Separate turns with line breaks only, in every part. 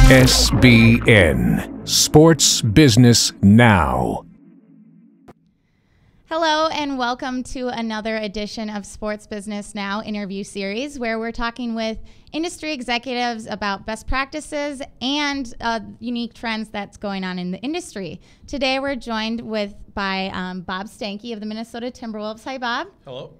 SBN Sports Business Now.
Hello and welcome to another edition of Sports Business Now interview series, where we're talking with industry executives about best practices and unique trends that's going on in the industry. Today we're joined by Bob Stanke of the Minnesota Timberwolves. Hi, Bob.
Hello.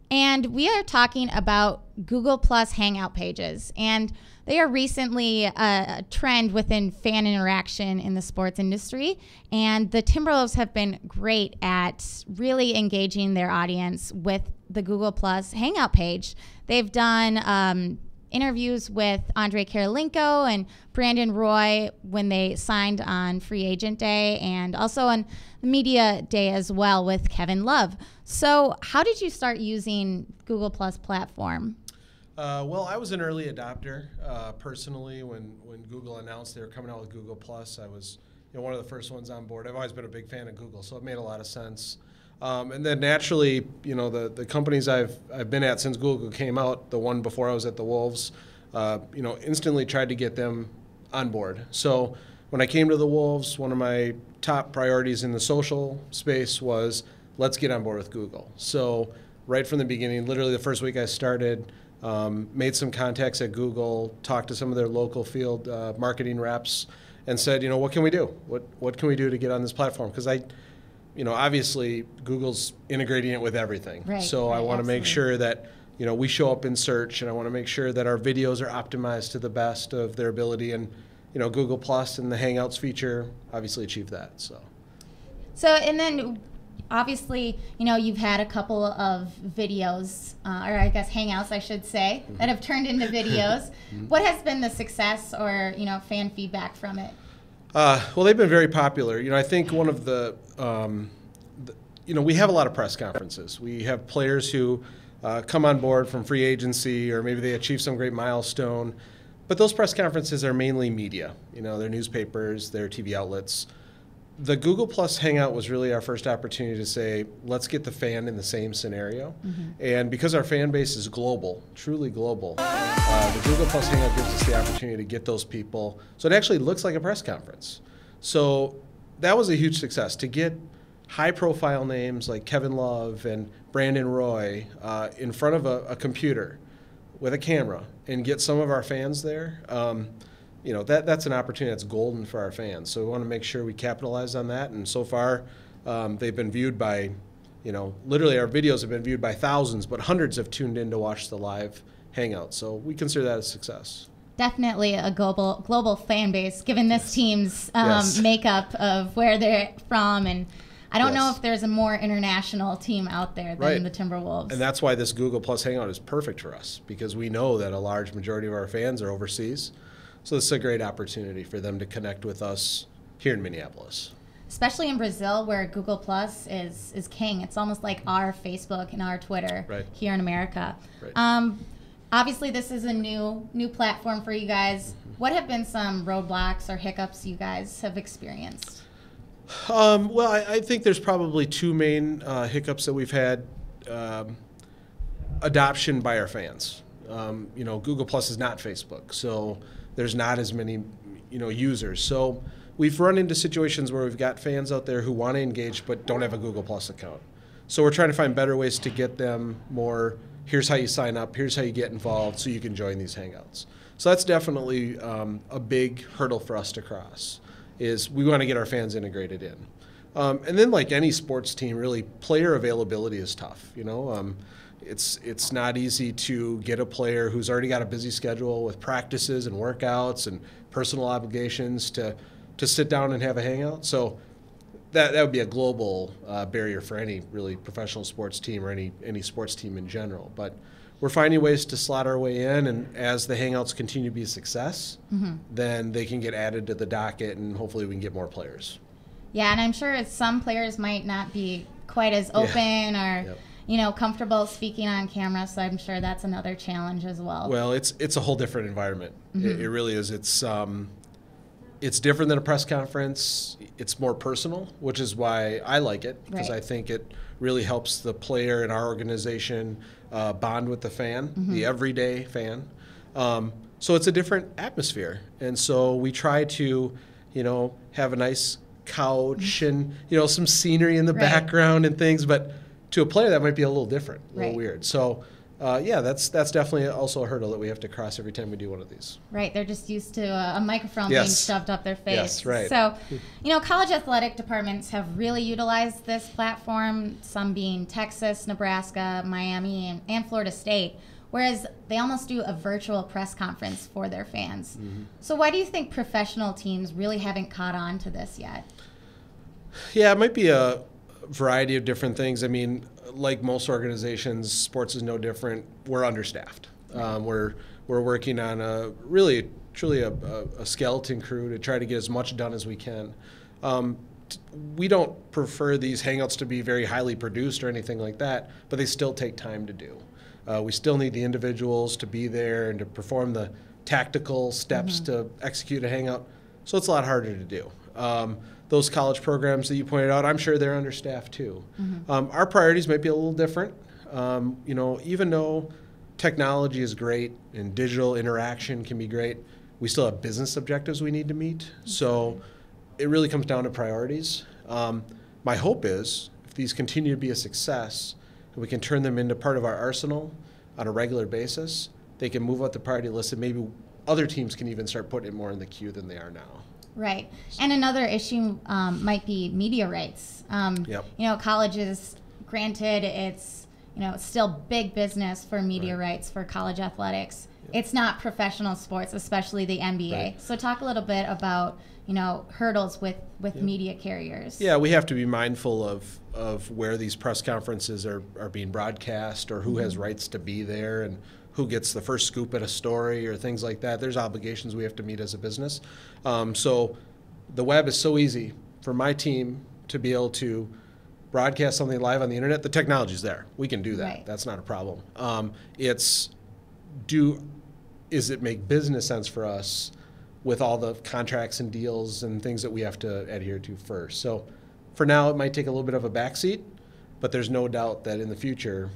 And we are talking about Google Plus Hangout pages, and they are recently a trend within fan interaction in the sports industry, and the Timberwolves have been great at really engaging their audience with the Google Plus Hangout page. They've done interviews with Andre Karolinko and Brandon Roy when they signed on Free Agent Day, and also on the Media Day as well with Kevin Love. So how did you start using Google Plus platform?
Well, I was an early adopter personally. When Google announced they were coming out with Google Plus, I was one of the first ones on board. I've always been a big fan of Google, so it made a lot of sense. And then naturally, the companies I've been at since Google came out, the one before I was at the Wolves, instantly tried to get them on board. So when I came to the Wolves, one of my top priorities in the social space was let's get on board with Google. So right from the beginning, literally the first week I started, made some contacts at Google, talked to some of their local field marketing reps, and said, what can we do? What can we do to get on this platform? Because obviously Google's integrating it with everything.
Right,
so I want to make
absolutely.
sure that we show up in search, and I want to make sure that our videos are optimized to the best of their ability. And Google Plus and the Hangouts feature obviously achieve that.
So and then obviously, you've had a couple of videos, or I guess Hangouts, I should say, that have turned into videos. What has been the success or, fan feedback from it?
Well, they've been very popular. I think one of we have a lot of press conferences. We have players who come on board from free agency, or maybe they achieve some great milestone. But those press conferences are mainly media. They're newspapers, they're TV outlets. The Google Plus Hangout was really our first opportunity to say, let's get the fan in the same scenario. And because our fan base is global, truly global, the Google Plus Hangout gives us the opportunity to get those people. So it actually looks like a press conference. So that was a huge success, to get high-profile names like Kevin Love and Brandon Roy in front of a computer with a camera and get some of our fans there. That's an opportunity that's golden for our fans. So we want to make sure we capitalize on that. And so far, they've been viewed by, literally our videos have been viewed by thousands, but hundreds have tuned in to watch the live Hangout. So we consider that a success.
Definitely a global fan base, given this team's makeup of where they're from. And I don't know if there's a more international team out there than the Timberwolves.
And that's why this Google Plus Hangout is perfect for us, because we know that a large majority of our fans are overseas. So this is a great opportunity for them to connect with us here in Minneapolis. Especially
in Brazil, where Google Plus is king. It's almost like our Facebook and our Twitter here in America.
Right.
Obviously, this is a new platform for you guys. What have been some roadblocks or hiccups you guys have experienced?
Well, I think there's probably two main hiccups that we've had. Adoption by our fans. Google Plus is not Facebook, so there's not as many users. So we've run into situations where we've got fans out there who want to engage but don't have a Google Plus account. So we're trying to find better ways to get them more, here's how you sign up, here's how you get involved so you can join these Hangouts. So that's definitely a big hurdle for us to cross, is we want to get our fans integrated in. And then, like any sports team, really, player availability is tough. It's not easy to get a player who's already got a busy schedule with practices and workouts and personal obligations to sit down and have a hangout. So that would be a global barrier for any really professional sports team or any sports team in general. But we're finding ways to slot our way in, and as the Hangouts continue to be a success, then they can get added to the docket, and hopefully we can get more players.
Yeah, and I'm sure some players might not be quite as open or comfortable speaking on camera, so I'm sure that's another challenge as well.
Well, it's a whole different environment. It really is. It's different than a press conference. It's more personal, which is why I like it, because I think it really helps the player in our organization bond with the fan, the everyday fan. So it's a different atmosphere. And so we try to, have a nice couch and, some scenery in the background and things. But to a player, that might be a little different, a little weird. So, that's definitely also a hurdle that we have to cross every time we do one of these.
Right. They're just used to a microphone being shoved up their face.
Yes, right.
So, college athletic departments have really utilized this platform, some being Texas, Nebraska, Miami, and Florida State, whereas they almost do a virtual press conference for their fans. Mm-hmm. So why do you think professional teams really haven't caught on to this yet?
Yeah, it might be a variety of different things. I mean, like most organizations, sports is no different. We're understaffed. We're working on truly a skeleton crew to try to get as much done as we can. We don't prefer these Hangouts to be very highly produced or anything like that, but they still take time to do. We still need the individuals to be there and to perform the tactical steps to execute a Hangout. So it's a lot harder to do. Those college programs that you pointed out, I'm sure they're understaffed too. Our priorities might be a little different. Even though technology is great and digital interaction can be great, we still have business objectives we need to meet. So it really comes down to priorities. My hope is if these continue to be a success, and we can turn them into part of our arsenal on a regular basis, they can move up the priority list and maybe other teams can even start putting it more in the queue than they are now.
Right. And another issue might be media rights. Colleges, granted, it's still big business for media rights for college athletics. It's not professional sports, especially the NBA. Right. So talk a little bit about hurdles with media carriers.
Yeah, we have to be mindful of where these press conferences are being broadcast or who has rights to be there and who gets the first scoop at a story or things like that. There's obligations we have to meet as a business. So the web is so easy for my team to be able to broadcast something live on the internet. The technology's there. We can do that. Right. That's not a problem. Is it make business sense for us with all the contracts and deals and things that we have to adhere to first? So for now, it might take a little bit of a backseat, but there's no doubt that in the future,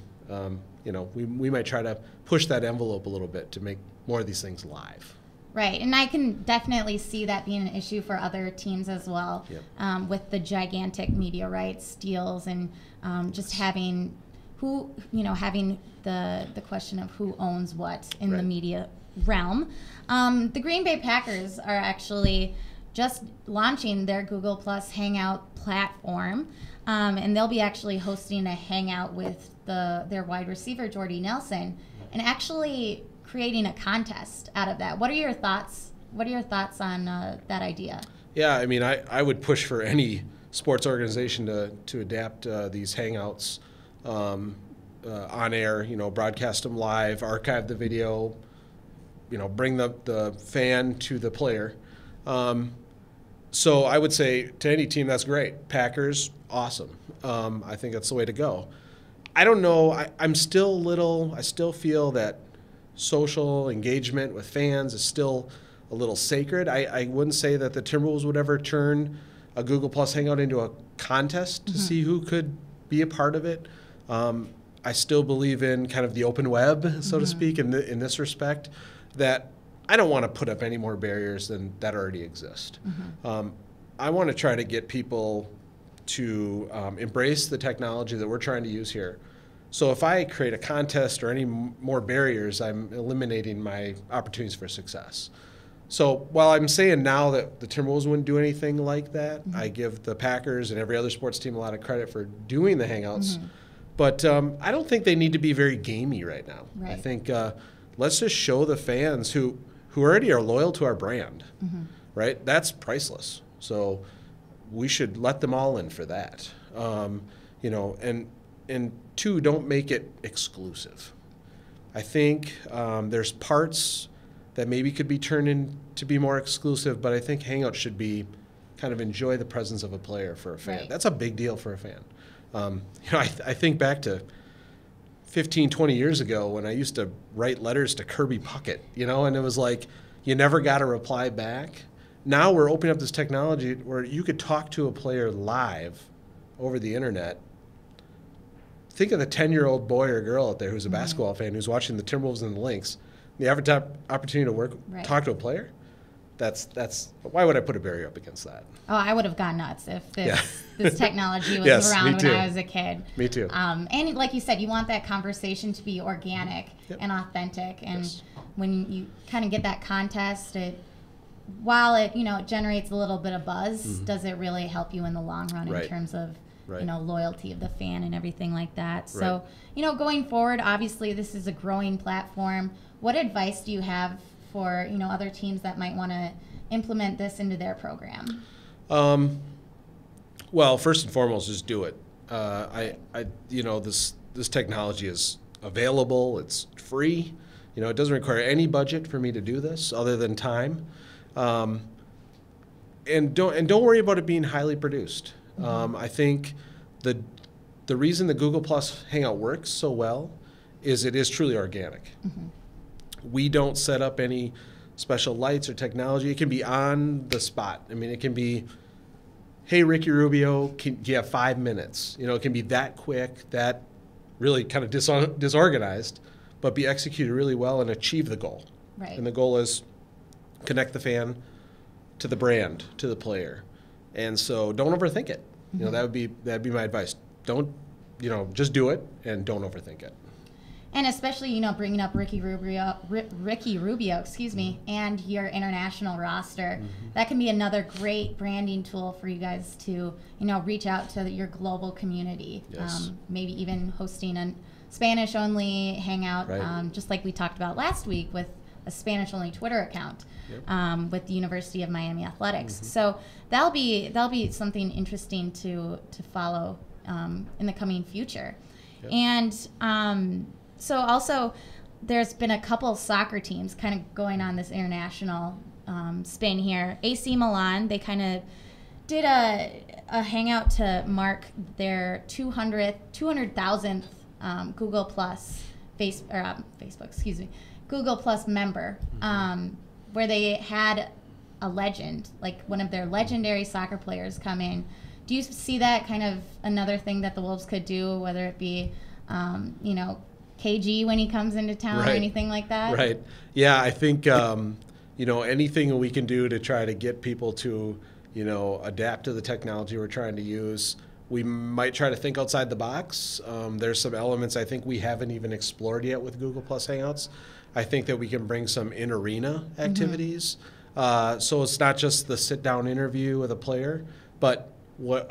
we might try to push that envelope a little bit to make more of these things live.
Right, and I can definitely see that being an issue for other teams as well, with the gigantic media rights deals and just having the question of who owns what in the media realm. The Green Bay Packers are actually just launching their Google Plus Hangout platform, and they'll be actually hosting a hangout with their wide receiver Jordy Nelson, and actually creating a contest out of that. What are your thoughts? What are your thoughts on that idea?
Yeah, I mean, I would push for any sports organization to adapt these Hangouts on air. Broadcast them live, archive the video. Bring the fan to the player. So I would say to any team, that's great. Packers, awesome. I think that's the way to go. I don't know. I still feel that social engagement with fans is still a little sacred. I wouldn't say that the Timberwolves would ever turn a Google Plus Hangout into a contest to see who could be a part of it. I still believe in kind of the open web, so to speak, in this respect, that I don't want to put up any more barriers than that already exist. I want to try to get people to embrace the technology that we're trying to use here. So if I create a contest or any more barriers, I'm eliminating my opportunities for success. So while I'm saying now that the Timberwolves wouldn't do anything like that, I give the Packers and every other sports team a lot of credit for doing the Hangouts. But I don't think they need to be very gamey right now. I think let's just show the fans who already are loyal to our brand, right? That's priceless. So we should let them all in for that. And two, don't make it exclusive. I think there's parts that maybe could be turned in to be more exclusive, but I think Hangouts should be kind of enjoy the presence of a player for a fan. That's a big deal for a fan. I think back to 15, 20 years ago when I used to write letters to Kirby Puckett, and it was like you never got a reply back. Now we're opening up this technology where you could talk to a player live over the internet. Think of the 10-year-old boy or girl out there who's a basketball fan who's watching the Timberwolves and the Lynx. You have an opportunity to work, talk to a player. That's why would I put a barrier up against that?
Oh, I would have gone nuts if this technology was around when I was a kid.
Me too.
And like you said, you want that conversation to be organic and authentic. And when you kind of get that contest, while it generates a little bit of buzz, does it really help you in the long run in terms of loyalty of the fan and everything like that? So going forward, obviously this is a growing platform. What advice do you have for other teams that might want to implement this into their program?
Well, first and foremost, just do it. This technology is available. It's free. It doesn't require any budget for me to do this other than time. And don't worry about it being highly produced. I think the reason the Google Plus Hangout works so well is it is truly organic. We don't set up any special lights or technology. It can be on the spot. I mean, it can be, hey, Ricky Rubio, do you have 5 minutes? It can be that quick, that really kind of disorganized, but be executed really well and achieve the goal.
Right.
And the goal is connect the fan to the brand, to the player. And so don't overthink it. That'd be my advice. Don't, just do it and don't overthink it.
And especially, bringing up Ricky Rubio, and your international roster, that can be another great branding tool for you guys to, reach out to your global community.
Yes.
Maybe even hosting a Spanish-only hangout, just like we talked about last week with a Spanish-only Twitter account with the University of Miami Athletics. So that'll be something interesting to follow in the coming future. And so also, there's been a couple soccer teams kind of going on this international spin here. AC Milan, they kind of did a hangout to mark their 200,000th Google Plus Google Plus member, where they had a legend, like one of their legendary soccer players, come in. Do you see that kind of another thing that the Wolves could do, whether it be, KG when he comes into town or anything like that?
Right. Yeah, I think, anything we can do to try to get people to, adapt to the technology we're trying to use. We might try to think outside the box. There's some elements I think we haven't even explored yet with Google Plus Hangouts. I think that we can bring some in-arena activities. So it's not just the sit-down interview with a player, but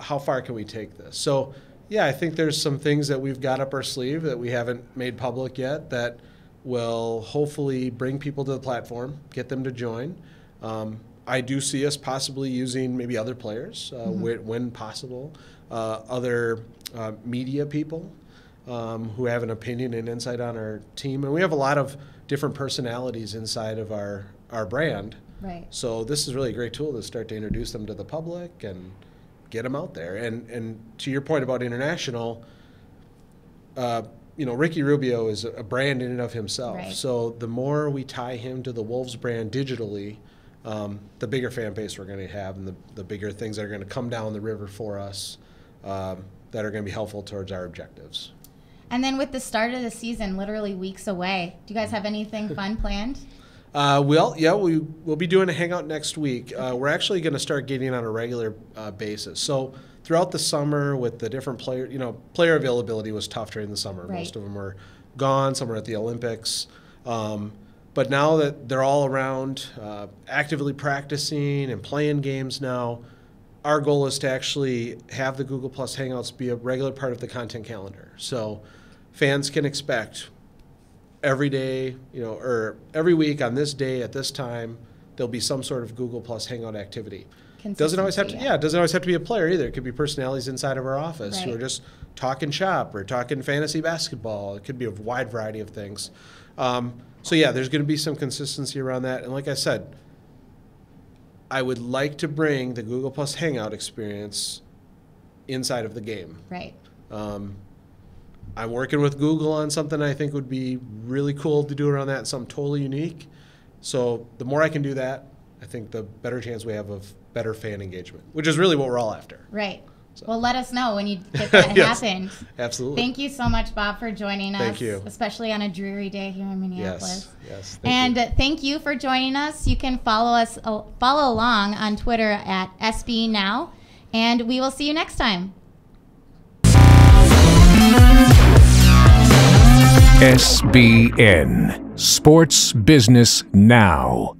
how far can we take this? So yeah, I think there's some things that we've got up our sleeve that we haven't made public yet that will hopefully bring people to the platform, get them to join. I do see us possibly using maybe other players when possible, other media people who have an opinion and insight on our team. And we have a lot of different personalities inside of our brand.
Right.
So this is really a great tool to start to introduce them to the public and get them out there. And to your point about international, Ricky Rubio is a brand in and of himself.
Right.
So the more we tie him to the Wolves brand digitally, the bigger fan base we're going to have and the bigger things that are going to come down the river for us that are going to be helpful towards our objectives.
And then with the start of the season, literally weeks away, do you guys have anything fun planned?
We'll be doing a hangout next week. We're actually going to start getting on a regular basis. So throughout the summer with the different player availability was tough during the summer.
Right.
Most of them were gone. Some were at the Olympics. But now that they're all around, actively practicing and playing games now, our goal is to actually have the Google Plus Hangouts be a regular part of the content calendar. So fans can expect every day, or every week on this day at this time, there'll be some sort of Google Plus Hangout activity. Doesn't always have to be a player either. It could be personalities inside of our office who are just talking shop or talking fantasy basketball. It could be a wide variety of things. So yeah, there's going to be some consistency around that. And like I said, I would like to bring the Google Plus Hangout experience inside of the game.
Right.
I'm working with Google on something I think would be really cool to do around that, something totally unique. So the more I can do that, I think the better chance we have of better fan engagement, which is really what we're all after.
Right. Well, let us know when you get that
Yes,
happened.
absolutely.
Thank you so much, Bob, for joining us.
Thank you.
Especially on a dreary day here in Minneapolis.
Yes.
Thank you for joining us. You can follow along on Twitter at SBN Now, and we will see you next time.
SBN Sports Business Now.